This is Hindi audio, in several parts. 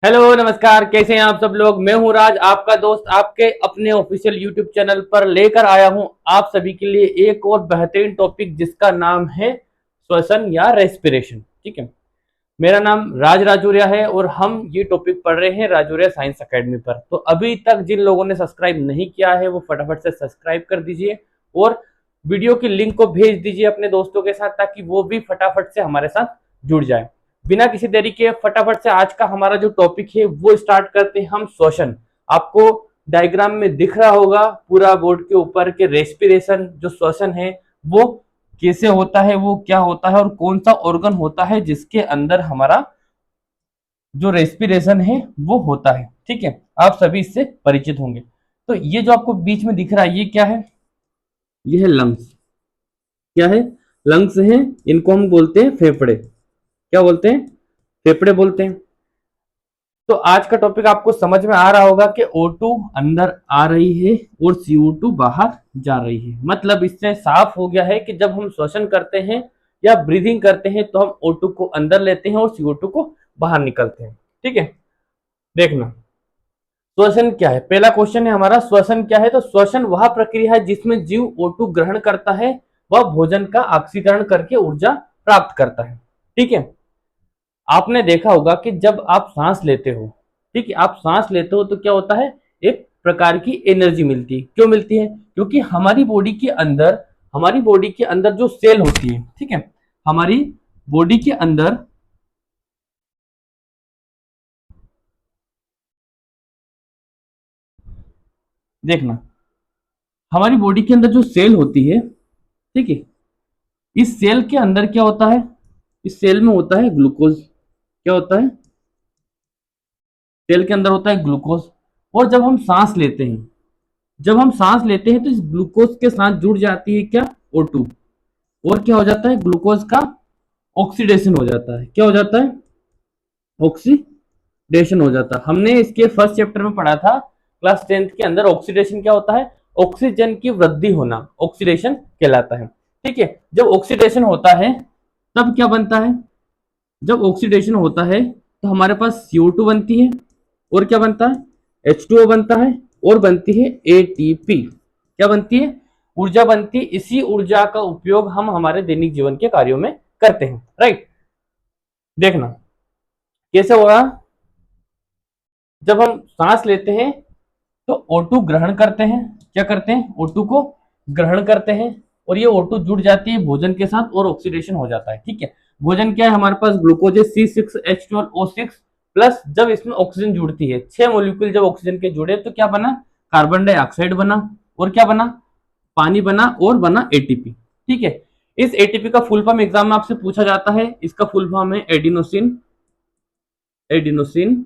हेलो नमस्कार, कैसे हैं आप सब लोग। मैं हूं राज, आपका दोस्त, आपके अपने ऑफिशियल यूट्यूब चैनल पर लेकर आया हूं आप सभी के लिए एक और बेहतरीन टॉपिक जिसका नाम है श्वसन या रेस्पिरेशन। ठीक है, मेरा नाम राज राजौरिया है और हम ये टॉपिक पढ़ रहे हैं राजौरिया साइंस एकेडमी पर। तो अभी तक जिन लोगों ने सब्सक्राइब नहीं किया है वो फटाफट से सब्सक्राइब कर दीजिए और वीडियो की लिंक को भेज दीजिए अपने दोस्तों के साथ ताकि वो भी फटाफट से हमारे साथ जुड़ जाए। बिना किसी देरी के फटाफट से आज का हमारा जो टॉपिक है वो स्टार्ट करते हैं हम श्वसन। आपको डायग्राम में दिख रहा होगा पूरा बोर्ड के ऊपर के रेस्पिरेशन जो श्वसन है वो कैसे होता है, वो क्या होता है और कौन सा ऑर्गन होता है जिसके अंदर हमारा जो रेस्पिरेशन है वो होता है। ठीक है, आप सभी इससे परिचित होंगे। तो ये जो आपको बीच में दिख रहा है ये क्या है? ये है लंग्स। क्या है? लंग्स हैं, इनको हम बोलते हैं फेफड़े। क्या बोलते हैं? फेफड़े बोलते हैं। तो आज का टॉपिक आपको समझ में आ रहा होगा कि O2 अंदर आ रही है और CO2 बाहर जा रही है। मतलब इससे साफ हो गया है कि जब हम श्वसन करते हैं या ब्रीदिंग करते हैं तो हम O2 को अंदर लेते हैं और CO2 को बाहर निकलते हैं। ठीक है, देखना श्वसन क्या है। पहला क्वेश्चन है हमारा, श्वसन क्या है? तो श्वसन वह प्रक्रिया है जिसमें जीव O2 ग्रहण करता है, वह भोजन का ऑक्सीकरण करके ऊर्जा प्राप्त करता है। ठीक है, आपने देखा होगा कि जब आप सांस लेते हो, ठीक है, आप सांस लेते हो तो क्या होता है? एक प्रकार की एनर्जी मिलती है। क्यों मिलती है? क्योंकि हमारी बॉडी के अंदर जो सेल होती है, ठीक है, हमारी बॉडी के अंदर देखना, हमारी बॉडी के अंदर जो सेल होती है, ठीक है, इस सेल के अंदर क्या होता है? इस सेल में होता है ग्लूकोज। क्या होता है? सेल के अंदर होता है ग्लूकोज। और जब हम सांस लेते हैं तो इस ग्लूकोज के साथ जुड़ जाती है क्या? O2। और क्या हो जाता है? ग्लूकोज का ऑक्सीडेशन हो जाता है। क्या हो जाता है? ऑक्सीडेशन हो जाता है। हमने इसके फर्स्ट चैप्टर में पढ़ा था क्लास 10th के अंदर। ऑक्सीडेशन क्या होता है? ऑक्सीजन की वृद्धि होना ऑक्सीडेशन कहलाता है। ठीक है, जब ऑक्सीडेशन होता है तब क्या बनता है? जब ऑक्सीडेशन होता है तो हमारे पास CO2 बनती है और क्या बनता है? H2O बनता है और बनती है ATP। क्या बनती है? ऊर्जा बनती है। इसी ऊर्जा का उपयोग हम हमारे दैनिक जीवन के कार्यों में करते हैं। राइट, देखना कैसे होगा। जब हम सांस लेते हैं तो O2 ग्रहण करते हैं। क्या करते हैं? O2 को ग्रहण करते हैं और ये O2 जुड़ जाती है भोजन के साथ और ऑक्सीडेशन हो जाता है। ठीक है, भोजन क्या है? हमारे पास ग्लूकोज है C6H12O6 प्लस। जब इसमें ऑक्सीजन जुड़ती है, 6 मॉलिक्यूल जब ऑक्सीजन के जुड़े तो क्या बना? कार्बन डाइऑक्साइड बना। और क्या बना? पानी बना और बना ATP। ठीक है, इस ATP का फुल फॉर्म एग्जाम में आपसे पूछा जाता है। इसका फुल फॉर्म है एडिनोसिन एडिनोसिन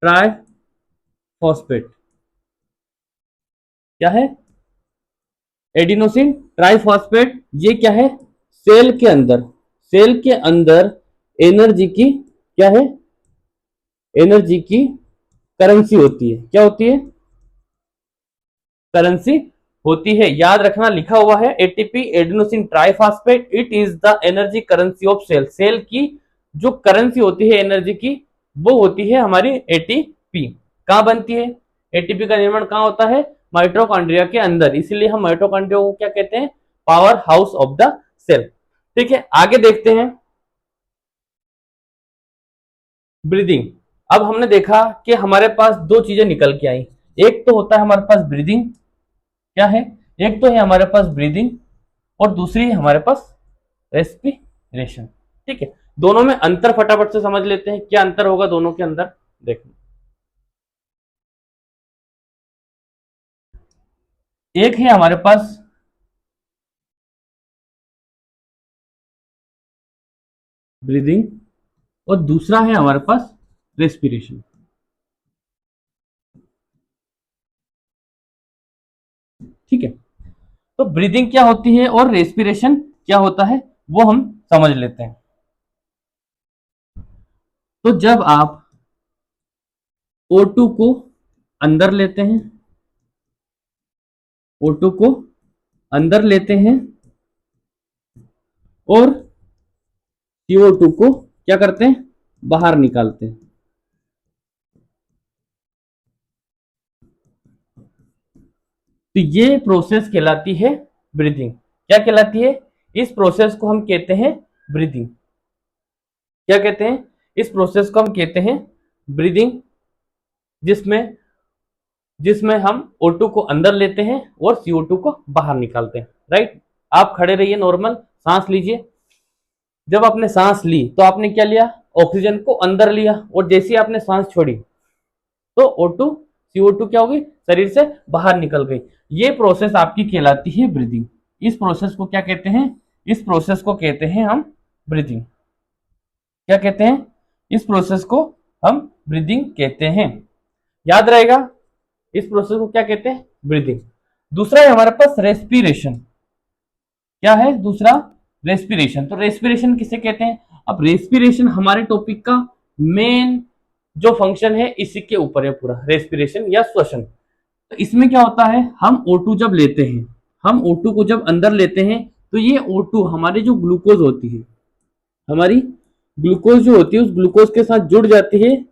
ट्राइफॉस्फेट। क्या है? Adenosine triphosphate. ये क्या है? सेल के अंदर एनर्जी की क्या है? एनर्जी की करेंसी होती है। क्या होती है? करेंसी होती है। याद रखना, लिखा हुआ है ATP adenosine triphosphate, it is the energy currency of cell. Cell की जो करेंसी होती है एनर्जी की वो होती है हमारी ATP। कहां बनती है? ATP का निर्माण कहां होता है? माइटोकॉन्ड्रिया के अंदर। इसीलिए हम माइटोकॉन्ड्रिया को क्या कहते हैं? Power house of the cell. ठीक है, आगे देखते हैं ब्रीदिंग। अब हमने देखा कि हमारे पास दो चीजें निकल के आई। एक तो होता है हमारे पास ब्रीदिंग। क्या है? एक तो है हमारे पास ब्रीदिंग और दूसरी है हमारे पास रेस्पिरेशन। ठीक है, दोनों में अंतर फटाफट से समझ लेते हैं। क्या अंतर होगा दोनों के अंदर? देखो, एक है हमारे पास ब्रीदिंग और दूसरा है हमारे पास रेस्पिरेशन। ठीक है, तो ब्रीदिंग क्या होती है और रेस्पिरेशन क्या होता है वो हम समझ लेते हैं। तो जब आप O2 को अंदर लेते हैं, O2 को अंदर लेते हैं और CO2 को क्या करते हैं? बाहर निकालते हैं। तो ये प्रोसेस कहलाती है ब्रीदिंग। क्या कहलाती है? इस प्रोसेस को हम कहते हैं ब्रीदिंग। क्या कहते हैं? इस प्रोसेस को हम कहते हैं ब्रीदिंग, जिसमें जिसमें हम O2 को अंदर लेते हैं और CO2 को बाहर निकालते हैं। राइट? आप खड़े रहिए, नॉर्मल सांस लीजिए। जब आपने सांस ली तो आपने क्या लिया? ऑक्सीजन को अंदर लिया, और जैसे ही आपने सांस छोड़ी तो O2 CO2 क्या होगी? शरीर से बाहर निकल गई। ये प्रोसेस आपकी कहलाती है ब्रीदिंग। इस प्रोसेस को क्या कहते हैं? इस प्रोसेस को कहते हैं हम ब्रीदिंग। क्या कहते हैं? इस प्रोसेस को हम ब्रीदिंग कहते हैं। याद रहेगा, इस प्रोसेस को क्या कहते हैं? ब्रीदिंग। दूसरा है हमारे पास रेस्पिरेशन। क्या है दूसरा? रेस्पिरेशन। तो रेस्पिरेशन किसे कहते हैं? अब रेस्पिरेशन हमारे टॉपिक का मेन जो फंक्शन है इसी के ऊपर है पूरा, रेस्पिरेशन या श्वसन। तो इसमें क्या होता है, हम O2 जब लेते हैं, हम O2 को जब अंदर लेते हैं तो ये O2 हमारी जो ग्लूकोज होती है, हमारी ग्लूकोज जो होती है उस ग्लूकोज के साथ जुड़ जाती है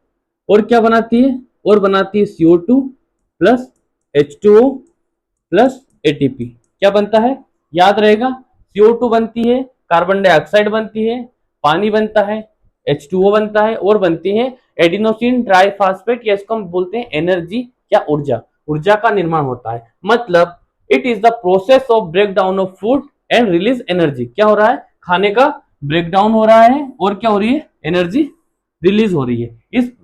और क्या बनाती है? और बनाती है CO2 plus H2O plus ATP। क्या बनता है? याद रहेगा, CO2 बनती है, कार्बन डाइऑक्साइड बनती है, पानी बनता है, H2O बनता है, और बनती है एडिनोसिन ट्राइफॉस्फेट, या इसको हम बोलते हैं एनर्जी या ऊर्जा। ऊर्जा का निर्माण होता है। मतलब it is the process of break down of food and release energy. क्या हो रहा है? खाने का ब्रेक डाउन हो रहा है और क्या हो रही है? एनर्जी रिलीज हो रही है।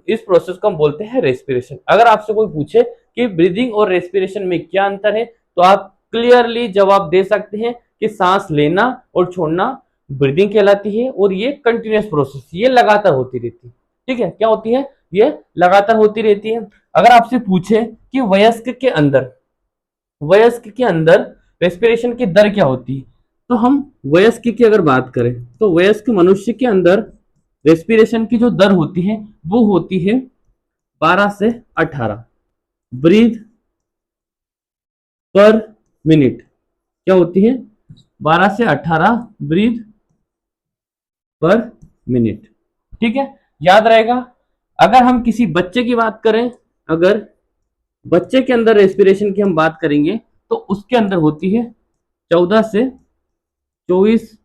इस प्रोसेस को हम बोलते हैं रेस्पिरेशन। अगर आपसे कोई पूछे कि ब्रीदिंग और रेस्पिरेशन में क्या अंतर है, तो आप क्लियरली जवाब दे सकते हैं कि सांस लेना और छोड़ना ब्रीदिंग कहलाती है, और ये कंटिन्यूअस प्रोसेस, ये लगातार होती रहती है। ठीक है? क्या होती है? ये लगातार होती रहती है। अगर आपसे पूछे कि वयस्क के अंदर रेस्पिरेशन की दर क्या होती है, तो हम वयस्क की अगर बात करें तो वयस्क मनुष्य के अंदर रेस्पिरेशन की जो दर होती है वो होती है 12 से 18 ब्रीथ पर मिनट। क्या होती है? 12 से 18 ब्रीथ पर मिनट। ठीक है? याद रहेगा। अगर हम किसी बच्चे की बात करें, अगर बच्चे के अंदर रेस्पिरेशन की हम बात करेंगे तो उसके अंदर होती है 14 से 24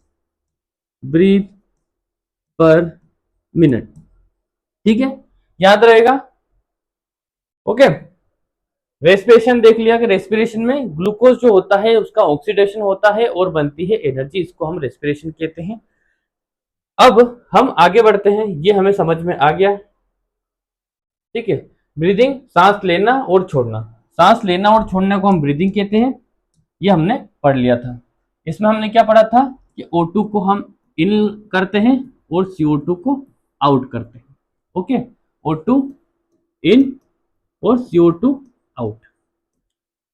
ब्रीथ पर मिनट। ठीक है? याद रहेगा। ओके, रेस्पिरेशन देख लिया कि रेस्पिरेशन में ग्लूकोज जो होता है उसका ऑक्सीडेशन होता है और बनती है एनर्जी, इसको हम रेस्पिरेशन कहते हैं। अब हम आगे बढ़ते हैं, ये हमें समझ में आ गया। ठीक है? ब्रीदिंग, सांस लेना और छोड़ना। सांस लेना और छोड़ने को हम ब्रीदिंग कहते हैं, ये हमने पढ़ लिया था। इसमें हमने क्या पढ़ा था कि O2 को हम इन करते हैं और CO2 को आउट करते हैं। ओके, O2 इन और CO2 आउट।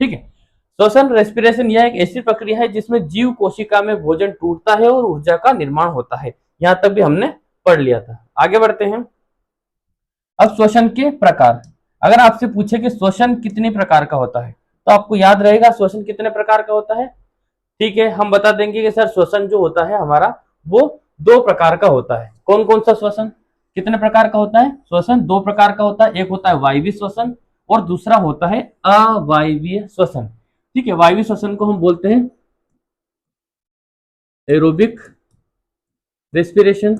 ठीक है? श्वसन, रेस्पिरेशन, यह एक ऐसी प्रक्रिया है जिसमें जीव कोशिका में भोजन टूटता है और ऊर्जा का निर्माण होता है। यहां तक भी हमने पढ़ लिया था। आगे बढ़ते हैं। अब श्वसन के प्रकार। अगर आपसे पूछे कि श्वसन कितने प्रकार का होता है, तो आपको याद रहेगा श्वसन कितने प्रकार का होता है। ठीक है, हम बता देंगे कि सर श्वसन जो होता है हमारा वो 2 प्रकार का होता है। कौन कौन सा श्वसन? कितने प्रकार का होता है? श्वसन 2 प्रकार का होता है। एक होता है वायवीय श्वसन और दूसरा होता है अवायवीय श्वसन। ठीक है? वायवीय श्वसन को हम बोलते हैं एरोबिक रेस्पिरेशन।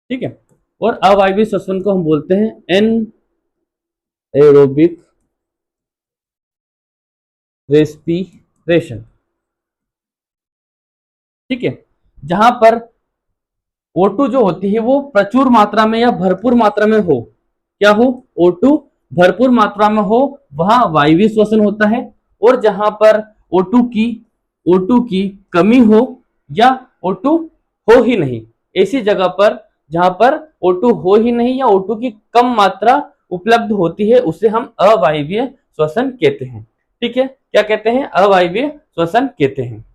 ठीक है? और अवायवीय श्वसन को हम बोलते हैं एन एरोबिक रेस्पिरेशन। ठीक है? जहां पर O2 जो होती है वो प्रचुर मात्रा में या भरपूर मात्रा में हो। क्या हो? O2 भरपूर मात्रा में हो, वहां वायवीय श्वसन होता है। और जहां पर O2 की कमी हो या O2 हो ही नहीं, ऐसी जगह पर जहां पर O2 हो ही नहीं या O2 की कम मात्रा उपलब्ध होती है, उसे हम अवायवीय श्वसन कहते हैं। ठीक है? क्या कहते हैं? अवायवीय श्वसन कहते हैं।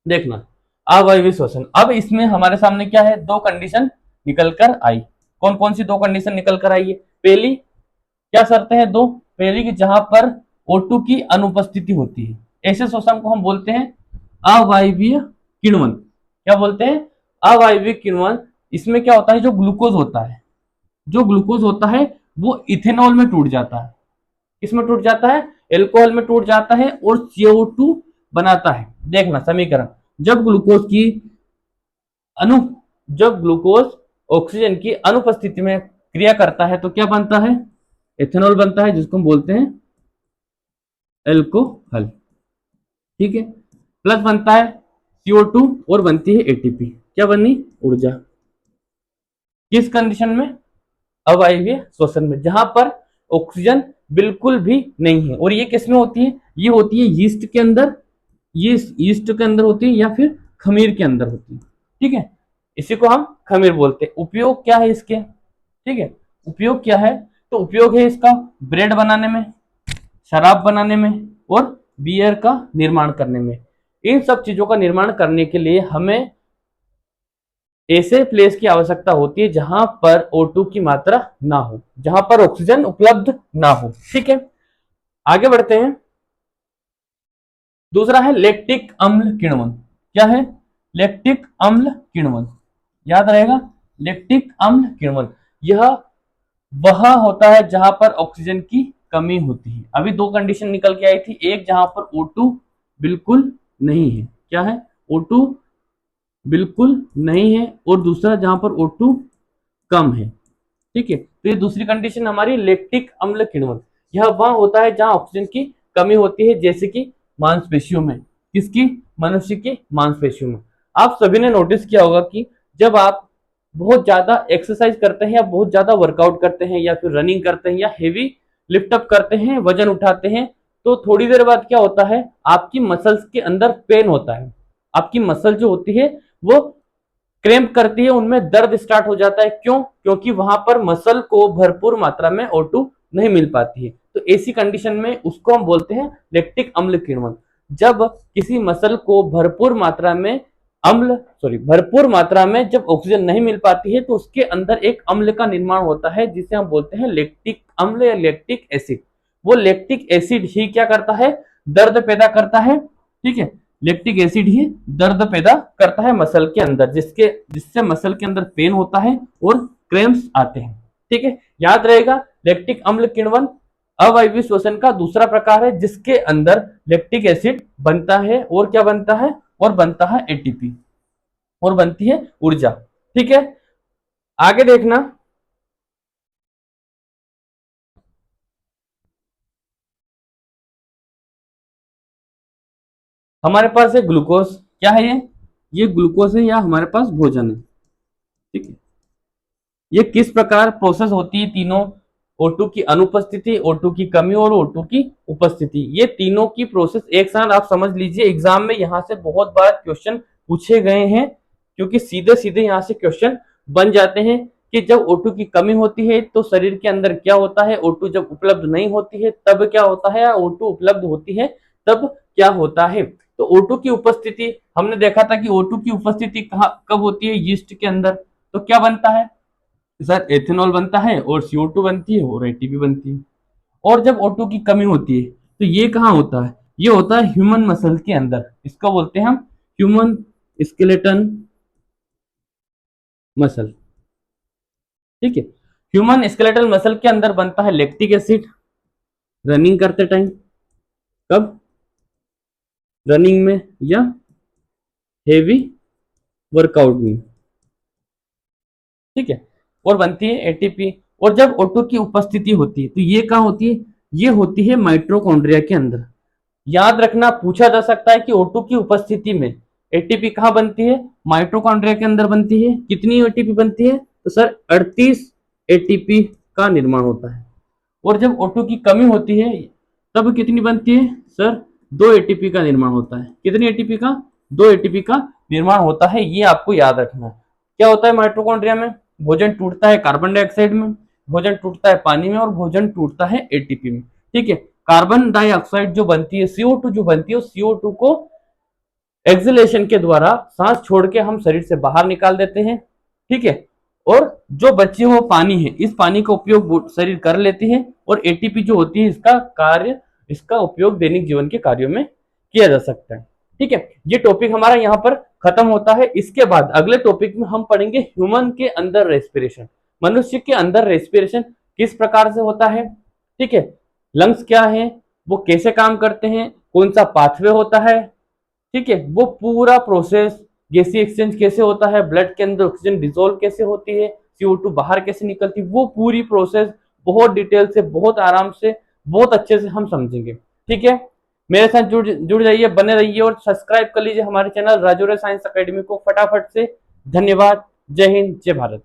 देखना, अवायवीय श्वसन। अब इसमें हमारे सामने क्या है? 2 कंडीशन निकल कर आई। कौन कौन सी 2 कंडीशन निकल कर आई है? पहली क्या शर्त है? 2। पहली कि जहां पर O2 की अनुपस्थिति होती है, ऐसे श्वसन को हम बोलते हैं अवायवीय किण्वन। क्या बोलते हैं? अवायवीय किण्वन। इसमें क्या होता है? जो ग्लूकोज होता है वो इथेनॉल में टूट जाता है। किसमें टूट जाता है, एल्कोहल में टूट जाता है और CO2 बनाता है। देखना समीकरण, जब ग्लूकोज की अनु जब ग्लूकोज ऑक्सीजन की अनुपस्थिति में क्रिया करता है तो क्या बनता है, एथेनॉल बनता है, जिसको हम बोलते हैं एल्कोहल। ठीक है, प्लस बनता है CO2 और बनती है ATP। क्या बनी, ऊर्जा। किस कंडीशन में, अवायवीय श्वसन में, जहां पर ऑक्सीजन बिल्कुल भी नहीं है। और ये किसमें होती है, ये होती है यीस्ट के अंदर, ये यीस्ट के अंदर होती है या फिर खमीर के अंदर होती है। ठीक है, इसी को हम खमीर बोलते हैं। उपयोग क्या है इसके, ठीक है, उपयोग क्या है, तो उपयोग है इसका ब्रेड बनाने में, शराब बनाने में और बियर का निर्माण करने में। इन सब चीजों का निर्माण करने के लिए हमें ऐसे प्लेस की आवश्यकता होती है जहां पर O2 की मात्रा ना हो, जहां पर ऑक्सीजन उपलब्ध ना हो। ठीक है, आगे बढ़ते हैं। दूसरा है लैक्टिक अम्ल किण्वन। क्या है, लैक्टिक अम्ल किण्वन, याद रहेगा, लैक्टिक अम्ल किण्वन, यह वह होता है जहां पर ऑक्सीजन की कमी होती है। अभी दो कंडीशन निकल के आई थी, एक जहां पर O2 बिल्कुल नहीं है, क्या है, O2 बिल्कुल नहीं है, और दूसरा जहां पर O2 कम है। ठीक है, तो ये दूसरी कंडीशन हमारी लैक्टिक अम्ल किण्वन। यह वह होता है जहां ऑक्सीजन की कमी होती है, जैसे कि मांसपेशियों में, किसकी, मनुष्य की मांसपेशियों में। आप सभी ने नोटिस किया होगा कि जब आप बहुत ज्यादा एक्सरसाइज करते हैं या बहुत ज्यादा वर्कआउट करते हैं या फिर रनिंग करते हैं या हेवी लिफ्टअप करते हैं, वजन उठाते हैं, तो थोड़ी देर बाद क्या होता है, आपकी मसल्स के अंदर पेन होता है। आपकी मसल जो होती है वो क्रैम्प करती है, उनमें दर्द स्टार्ट हो जाता है। क्यों, क्योंकि वहां पर मसल को भरपूर मात्रा में O2 नहीं मिल पाती है। तो ऐसी कंडीशन में उसको हम बोलते हैं लैक्टिक अम्ल किण्वन। जब किसी मसल को भरपूर मात्रा में जब ऑक्सीजन नहीं मिल पाती है तो उसके अंदर एक अम्ल का निर्माण होता है, जिसे हम बोलते हैं लैक्टिक अम्ल या लैक्टिक एसिड। वो लैक्टिक एसिड ही क्या करता है, दर्द पैदा करता है। ठीक है, लैक्टिक एसिड ही दर्द पैदा करता है मसल के अंदर, जिससे मसल के अंदर पेन होता है और क्रैम्प्स आते हैं। ठीक है, याद रहेगा, लैक्टिक अम्ल किण्वन अवायवीय श्वसन का दूसरा प्रकार है, जिसके अंदर लैक्टिक एसिड बनता है और क्या बनता है, और बनता है ATP और बनती है ऊर्जा। ठीक है, आगे देखना, हमारे पास है ग्लूकोज। क्या है ये ग्लूकोज है या हमारे पास भोजन है। ठीक है, ये किस प्रकार प्रोसेस होती है, तीनों, O2 की अनुपस्थिति, O2 की कमी और O2 की उपस्थिति, ये तीनों की प्रोसेस एक साथ आप समझ लीजिए। एग्जाम में यहां से बहुत बार क्वेश्चन पूछे गए हैं, क्योंकि सीधे सीधे यहां से क्वेश्चन बन जाते हैं कि जब O2 की कमी होती है तो शरीर के अंदर क्या होता है, O2 जब उपलब्ध नहीं होती है तब क्या होता है, O2 उपलब्ध होती है तब क्या होता है। तो O2 की उपस्थिति, हमने देखा था कि O2 की उपस्थिति कब होती है, यीस्ट के अंदर। तो क्या बनता है सर, एथेनॉल बनता है और CO2 बनती है और ATP बनती है। और जब O2 की कमी होती है तो ये कहाँ होता है, ये होता है ह्यूमन मसल के अंदर, इसको बोलते हैं हम ह्यूमन स्केलेटन मसल। ठीक है, ह्यूमन स्केलेटल मसल के अंदर बनता है लैक्टिक एसिड रनिंग करते टाइम, कब, रनिंग में या हेवी वर्कआउट में। ठीक है, और बनती है ATP। और जब O2 की उपस्थिति होती है तो ये कहाँ होती है, ये होती है माइटोकॉन्ड्रिया के अंदर। याद रखना, पूछा जा सकता है कि O2 की उपस्थिति में ATP कहाँ बनती है, माइटोकॉन्ड्रिया के अंदर बनती है। कितनी ATP बनती है, तो सर 38 ATP का निर्माण होता है। और जब O2 की कमी होती है तब कितनी बनती है, सर 2 ATP का निर्माण होता है। कितनी ATP का, 2 ATP का निर्माण होता है, ये आपको याद रखना है। क्या होता है माइटोकॉन्ड्रिया में, भोजन टूटता है कार्बन डाइऑक्साइड में, भोजन टूटता है पानी में और भोजन टूटता है ATP में। ठीक है, कार्बन डाइऑक्साइड जो बनती है, CO2 जो बनती है, CO2 को एक्सलेशन के द्वारा सांस छोड़ के हम शरीर से बाहर निकाल देते हैं। ठीक है, और जो बची हुआ पानी है, इस पानी का उपयोग शरीर कर लेती है, और ATP जो होती है इसका उपयोग दैनिक जीवन के कार्यों में किया जा सकता है। ठीक है, ये टॉपिक हमारा यहाँ पर खत्म होता है। इसके बाद अगले टॉपिक में हम पढ़ेंगे ह्यूमन के अंदर रेस्पिरेशन, मनुष्य के अंदर रेस्पिरेशन किस प्रकार से होता है। ठीक है, लंग्स क्या है, वो कैसे काम करते हैं, कौन सा पाथवे होता है, ठीक है, वो पूरा प्रोसेस, गैसीय एक्सचेंज कैसे होता है, ब्लड के अंदर ऑक्सीजन डिजोल्व कैसे होती है, CO2 बाहर कैसे निकलती है, वो पूरी प्रोसेस बहुत डिटेल से, बहुत आराम से, बहुत अच्छे से हम समझेंगे। ठीक है, मेरे साथ जुड़ जाइए, बने रहिए और सब्सक्राइब कर लीजिए हमारे चैनल राजौरे साइंस अकेडमी को फटाफट से। धन्यवाद। जय हिंद, जय भारत।